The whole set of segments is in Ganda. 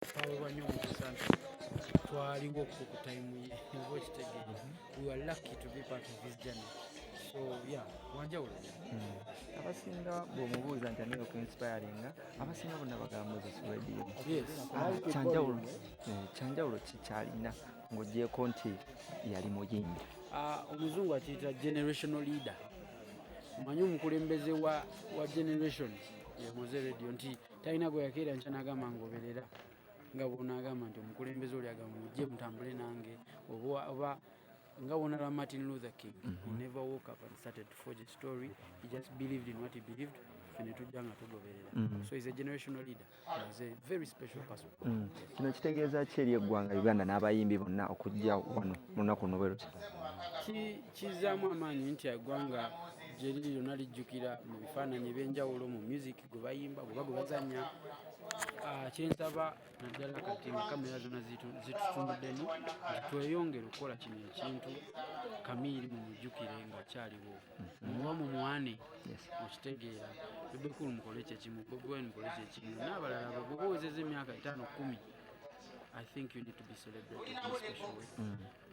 Power nyo mukisanta twalinga okuku time ye okitegere. We were lucky to be part of his journey. So yeah, wanjawulo. Abasinga bw'omubuuza nti ani okuinspiringa abasinga bonna bagamba Mowzey Radio. Yes. Kyanjawulo kikyalina ng'ogyeko nti yali muyimbi. Omuzungu akiyita generational leader. Manyi omukulembeze wa generation ya Mowzey Radio nti talina gwe yakeera nkya n'agamba ngoberera nga bw'onaagamba nti omukulembeze oli agamba mujje mutambule nange oba nga bw'onalaba Martin Luther King. He never woke up and started to forge a story. He just believed in what he believed. Fene tujja nga tugoberera. So he's a generational leader. He's a very special person. Kino kitegeeza ki eri eggwanga Uganda n'abayimbi bonna okujja wano mu lunaku luno bwe luti? Kizaamu amaanyi nti eggwanga gye liri lyonna lijjukira mu bifaananyi eby'enjawulo mu music gwe bayimba gwe bazannya. Kyensaba naddala kati nga kamera zonna zitutunuddemu nti tweyongere okukola kino ekintu Kamiiri mumujjukire ng'akyaliwo muba mumuwane okitegeera Bebekulu mukole kyekimu Bobi Wine mukole kyekimu n'abalala bwe bawezezza emyaka 5-10 I think you need to be celebrated in a special way.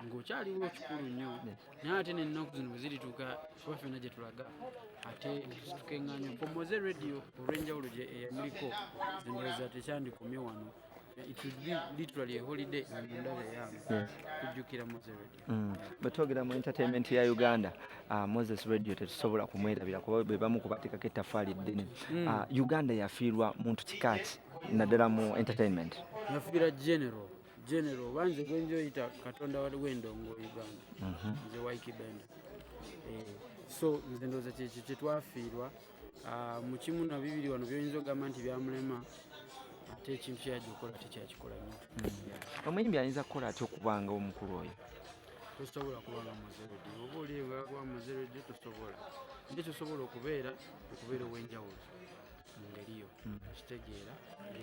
Ng'okyaliwo ekikulu nnyo naye ate n'ennaku zino bwe zirituuka kuba ffenna gye tulaga ate tukeŋŋaanya ku Mowzey Radio olw'enjawulo eyamuliko zindoza tekyandikumye wano. It would be literally a holiday mu ndaba eyange kujjukira Mowzey Radio. Bwe twogera mu entertainment ya Uganda, Mowzey Radio tetusobola kumwerabira kuba bwe bamu kubateekako ettaffaali ddene. Uganda yafiirwa muntu kikaaki naddala mu entertainment? Yafiira general banze gwenjoyita katonda w'endongo Uganda nze Ykee Benda. So nze ndowooza kyekyo kye twafiirwa mu kimu na bibiri wano by'oyinza okugamba nti byamulema ate ekintu kyeyajja okukola tekyakikola nnyo. Omuyimbi ayinza kukola atya okubanga omukulu oyo? Tosobola kubanga Mowzey Radio oba oli nga Mowzey Radio tosobola naye tosobola okubeera ow'enjawulo mu ngeri yo kitegeera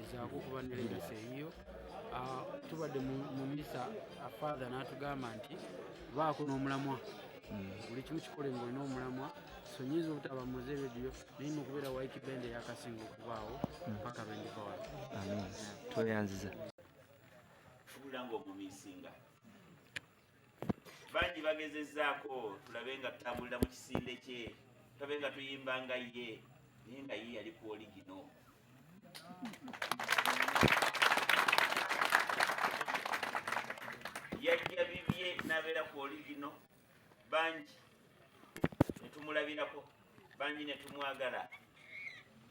ezaako okuba ne legasi eyiyo. Tubadde mu misa father n'atugamba nti baako n'omulamwa buli kimu kikole ng'olina omulamwa. So nyinza obutaba Mowzey Radio naye n'okubeera Ykee Benda eyakasinga okubaawo mpaka lwendiva wano. Amen. Tweyanziza. Tubula ng'omumisinga bangi bagezezzaako tulabe nga tutambulira mu kisinde kye tulabe nga tuyimba nga ye naye nga ye yali ku oligino. Yajja bibye n'abeera ku oligino bangi ne tumulabirako bangi ne tumwagala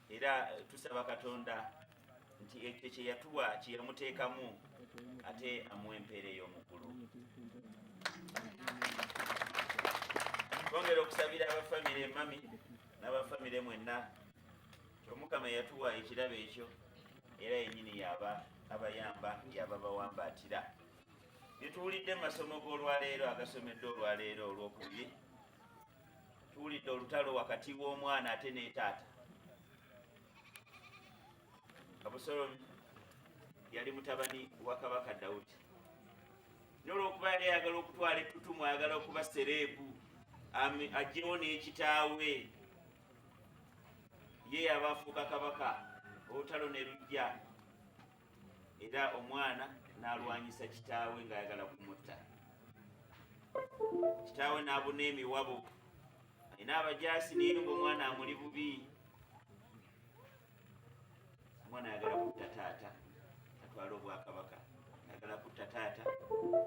era tusaba Katonda nti ekyo kye yatuwa kye yamuteekamu ate amuwa empeera ey'omukulu. Twongera okusabira abafamire mami n'abafamire mwenna Omukama yatuwa ekirabo ekyo era yennyini yaba abayamba yaba bawambaatira. Tuwulidde masomo g'olwaleero agasomedde olwaleero olwokubiri. Tuwulidde olutalo wakati w'omwana ate ne taata. Abusalomu yali mutabani wa Kabaka Dawudi. N'olwokuba yali ayagala okutwala ettutumu ayagala okuba sereebu ajjewo n'ekitaawe ye yaba afuuka kabaka olutalo ne lujja era omwana n'alwanyisa kitaawe ng'ayagala kumutta. Kitaawe n'abuna emiwabo alina abajaasi naye ng'omwana amuli bubi. Omwana ayagala kutta taata atwala obwakabaka ayagala kutta taata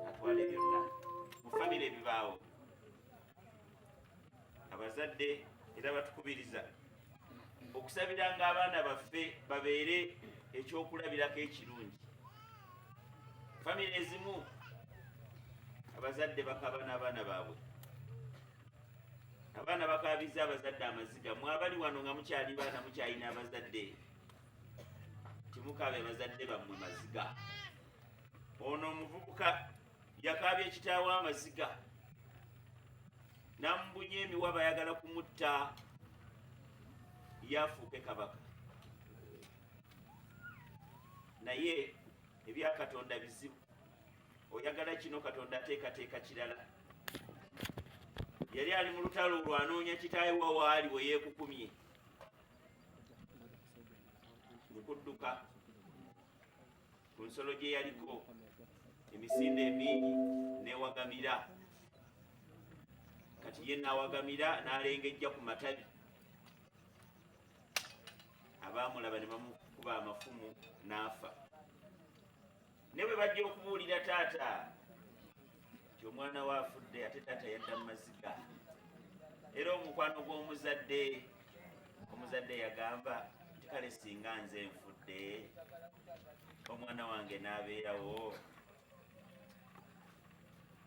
atwala byonna. Mu famire ebibaawo abazadde era batukubiriza okusabiranga abaana baffe babeere ekyokulabirako ekirungi. Famire ezimu abazadde bakaba n'abaana baabwe, abaana bakabiza abazadde amaziga. Mwabali wano nga mukyali baana mukyalina abazadde timukabe abazadde bammwe maziga. Ono omuvubuka yakabya ekitaawe amaziga nambunya emiwaba ayagala kumutta yafuuke kabaka. Naye ebya Katonda bizibu. Oyagala kino Katonda ateekateeka kirala. Yali ali mu lutalo lwanoonya kitaawe wawaali we yeekukumye. Mukudduka ku nsolo gye yaliko emisinde emingi newagamira kati ye nawagamira n'alengejja ku matabi abaamulaba ne bamukuba amafumu n'afa ne bwe bajja okubuulira taata omwana we afudde ate taata yadda mu maziga era omukwano gw'omuzadde yagamba nti kale singa nze nfudde omwana wange n'abeerawo.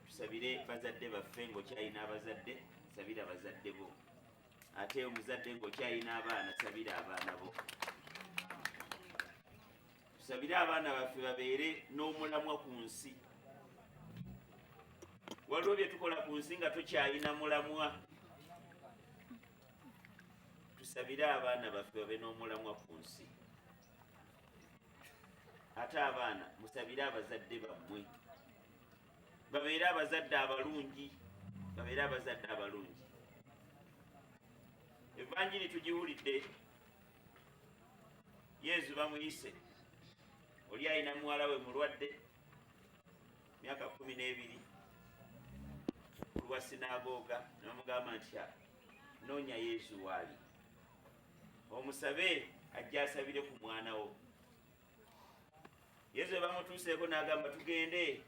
Tusabire bazadde baffe ng'okyalina abazadde sabira bazadde bo ate omuzadde ng'okyalina abaana sabira abaana bo. Tusabire abaana baffe babeere n'omulamwa ku nsi. Waliwo bye tukola ku nsi nga tokyalina mulamwa. Tusabire abaana baffe babe n'omulamwa ku nsi. Ate abaana musabire abazadde bammwe babeere abazadde abalungi, babeere abazadde abalungi. Evanjiri tugiwulidde, Yesu bamuyise, oli alina muwala we mulwadde myaka 12 kulwa sinagoga, namugamba nti noonya Yesu waali omusabe ajja asabire ku mwana wo. Yesu bamutuuseeko n'agamba tugende.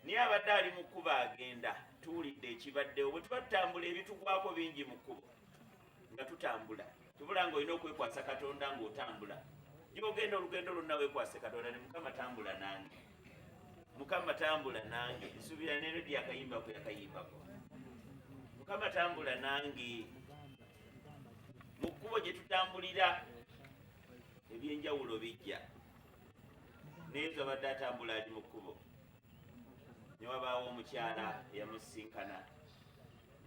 Niye abadde ali mu kkubo agenda, tuwulidde ekibaddewo. Bwe tuba tutambula ebitugwako bingi mu kkubo nga tutambula, tubula ng'olina okwekwasa Katonda ng'otambula. Gy'ogenda olugendo lwonna weekwase Katonda ne Mukama tambula nange. Mukama tambula nange. Nsuubira ne Lodi akayimbako yakayimbako. Mukama tambula nange. Mu kkubo gye tutambulira ebyenjawulo bijja. Naye abadde atambula ali mu kkubo. Ne wabaawo omukyala yamusinkana.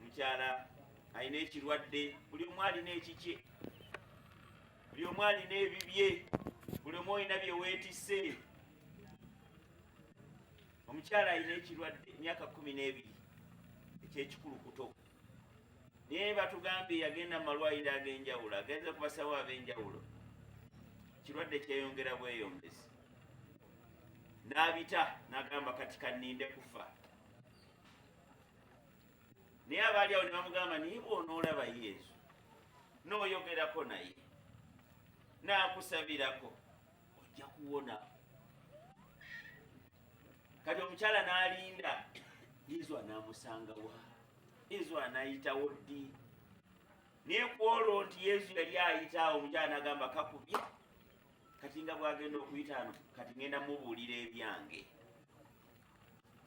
Omukyala alina ekirwadde, buli omu alina ekikye, buli omu alina ebibye, buli omu olina bye weetisse. Omukyala alina ekirwadde emyaka 12 ekyekikulukuto. Naye batugambye yagenda mu malwaliro ag'enjawulo, agenze ku basawo ab'enjawulo. Ekirwadde kyeyongera bweyongezi. N'abita n'agamba kati kanninde kufa. Naye abaali awo ne bamugamba naye bw'onoolaba Yesu n'oyogerako naye n'akusabirako ojja kuwona. Kati omukyala n'alinda, Yesu anaamusanga wa? Yesu anaayitawo ddi? Naye ku olwo nti Yesu yali ayita, omukyala n'agamba kakubye. Kati nga bw'agenda okuyita ano, kati ngenda mubuulira ebyange.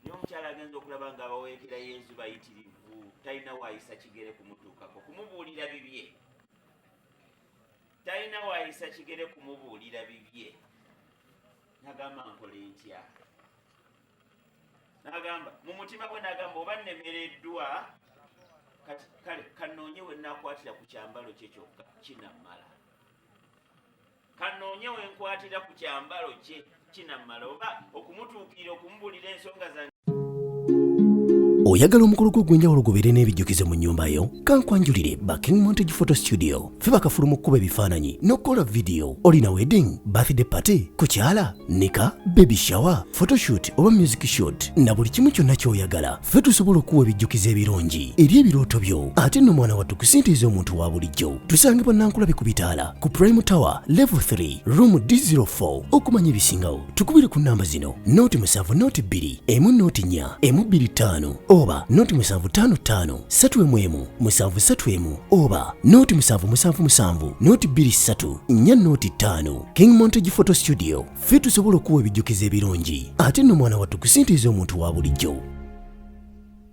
Naye omukyala agenza okulaba nga abaweekera Yesu bayitirivu, talina waayisa kigere kumutuukako kumubuulira bibye. Talina waayisa kigere kumubuulira bibye. N'agamba nkole ntya? N'agamba mu mutima gwe, n'agamba oba nnemereddwa, kati kale kannoonye we naakwatira ku kyambalo kye kyokka kinammala. Kannoonye we nkwatira ku kyambalo kye kinammala, oba okumutuukira okumubuulira ensonga zange. Oyagala omukolo gw'enjawulo gubeere n'ebijjukize mu nnyumba yo? Kankwanjulire King Montage Photo Studio. Ffe bakafulu mu kkuba ebifaananyi n'okukola video. Olina wedding, birthday party, kukyala, nika, baby shower, photoshoot oba music shoot na buli kimu kyonna ky'oyagala. Ffe tusobola okuwa ebijjukize ebirungi eri ebirooto byo. Ate nno mwana wattu kusintiiza omuntu wa bulijjo. Tusangibwa Nankulabe ku Bitaala, ku Prime Tower, Level 3, Room D04. Okumanya ebisingawo, tukubire ku nnamba zino: 0702 104 125 oba 0755 311 731 oba 0777 223 405. King Montage Photo Studio. Ffe tusobola okuwa ebijjukize ebirungi ate nno mwana wattu kusintiiza omuntu wa bulijjo.